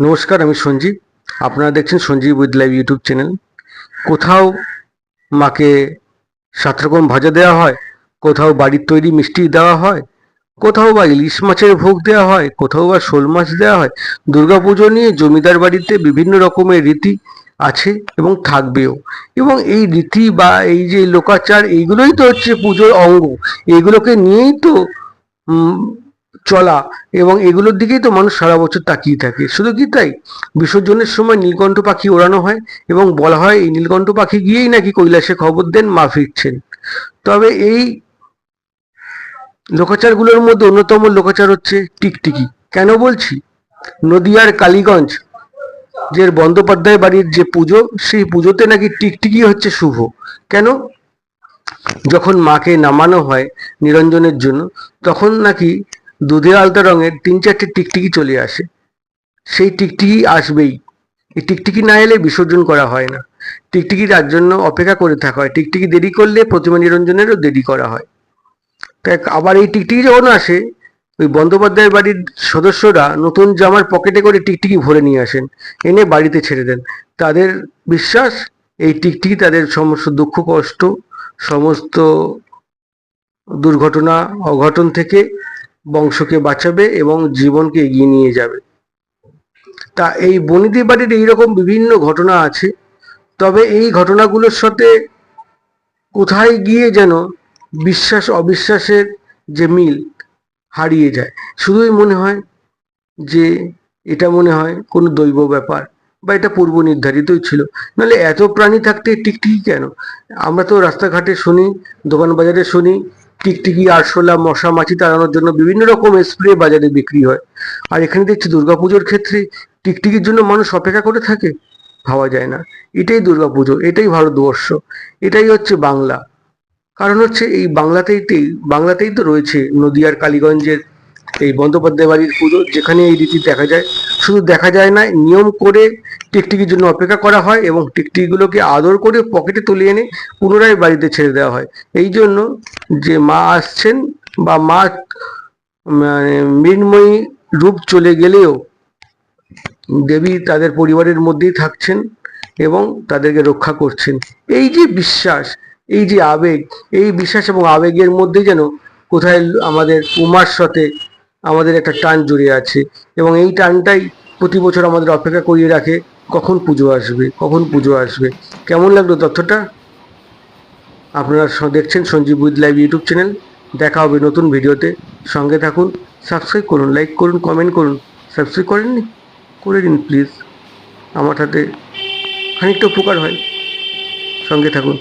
নমস্কার, আমি সঞ্জীব। আপনারা দেখছেন Sanjeev with live YouTube channel. কোথাও মাকে 7 রকম ভাজা দেওয়া হয়, কোথাও বাড়ির তৈরি মিষ্টি দেওয়া হয়, কোথাও বা ইলিশ মাছের ভোগ দেওয়া হয়, কোথাও বা শোল মাছ দেওয়া হয়। দুর্গাপুজো নিয়ে জমিদার বাড়িতে বিভিন্ন রকমের রীতি আছে এবং থাকবেও। এবং এই রীতি বা এই যে লোকাচার, এইগুলোই তো হচ্ছে পুজোর অঙ্গ। এইগুলোকে নিয়েই তো উম, চলা, এবং এগুলোর দিকেই তো মানুষ সারা বছর তাকিয়ে থাকে। শুধু কি তাই, বিসর্জনের সময় নীলকণ্ঠ পাখি ওড়ানো হয় এবং বলা হয় এই নীলকণ্ঠ পাখি গিয়েই নাকি কৈলাসে খবর দেন মা ফিরছেন। তবে এই লোকাচারগুলোর মধ্যে অন্যতম লোকাচার হচ্ছে টিকটিকি। কেন বলছি? নদিয়ার কালীগঞ্জ যে বন্দ্যোপাধ্যায় বাড়ির যে পুজো, সেই পুজোতে নাকি টিকটিকি হচ্ছে শুভ। কেন? যখন মাকে নামানো হয় নিরঞ্জনের জন্য, তখন নাকি দুধে আলতা রঙের 3-4টে টিকটিকি চলে আসে। সেই টিকটিকি আসবেই। এই টিকটিকি না এলে বিসর্জন করা হয় না। টিকটিকি তার জন্য অপেক্ষা করে থাকা হয়। টিকটিকি দেরি করলে প্রতিমা নিরঞ্জনেরও দেরি করা হয়। তাই আবার এই টিকটিকি যখন আসে, ওই বন্দ্যোপাধ্যায়ের বাড়ির সদস্যরা নতুন জামার পকেটে করে টিকটিকি ভরে নিয়ে আসেন, এনে বাড়িতে ছেড়ে দেন। তাদের বিশ্বাস, এই টিকটিকি তাদের সমস্ত দুঃখ কষ্ট, সমস্ত দুর্ঘটনা অঘটন থেকে বংশকে বাঁচাবে এবং জীবনকে এগিয়ে নিয়ে যাবে। তা এই বনিদি বাড়ির এইরকম বিভিন্ন ঘটনা আছে। তবে এই ঘটনাগুলোর সাথে কোথায় গিয়ে যেন বিশ্বাস অবিশ্বাসের যে মিল হারিয়ে যায়। শুধুই মনে হয় যে এটা মনে হয় কোনো দৈব ব্যাপার, বা এটা পূর্ব নির্ধারিতই ছিল। নাহলে এত প্রাণী থাকতে টিকটিকি কেন? আমরা তো রাস্তাঘাটে শুনি, দোকান বাজারে শুনি, টিকটিকি আরশোলা মশা মাছি তাড়ানোর জন্য বিভিন্ন রকম স্প্রে বাজারে বিক্রি হয়। আর এখানে দেখছি দুর্গাপুজোর ক্ষেত্রে টিকটিকির জন্য মানুষ অপেক্ষা করে থাকে। ভাবা যায় না। এটাই দুর্গাপুজো, এটাই ভারতবর্ষ, এটাই হচ্ছে বাংলা। কারণ হচ্ছে এই বাংলাতেই তো রয়েছে নদিয়ার কালীগঞ্জের এই বন্দ্যোপাধ্যায় বাড়ির পুজো, যেখানে এই রীতি দেখা যায়। শুধু দেখা যায় না, নিয়ম করে টিকটিকির জন্য অপেক্ষা করা হয় এবং টিকটিকিগুলোকে আদর করে পকেটে তুলে এনে পুনরায় বাড়িতে ছেড়ে দেওয়া হয়। এই জন্য যে মা আসছেন বা মা মানে মৃন্ময়ী রূপ চলে গেলেও দেবী তাদের পরিবারের মধ্যেই থাকছেন এবং তাদেরকে রক্ষা করছেন। এই যে বিশ্বাস, এই যে আবেগ, এই বিশ্বাস এবং আবেগের মধ্যে যেন কোথায় আমাদের উমার সাথে আমাদের একটা টান জড়িয়ে আছে, এবং এই টানটাই প্রতি বছর আমাদের অপেক্ষা করিয়ে রাখে কখন পুজো আসবে, কখন পুজো আসবে। কেমন লাগলো তথ্যটা? আপনারা দেখছেন Sanjeev with live YouTube channel. দেখা হবে নতুন ভিডিওতে। সঙ্গে থাকুন, সাবস্ক্রাইব করুন, লাইক করুন, কমেন্ট করুন। সাবস্ক্রাইব করেননি? করে দিন প্লিজ। আমার হাতে খানিকটা উপকার হয়। সঙ্গে থাকুন।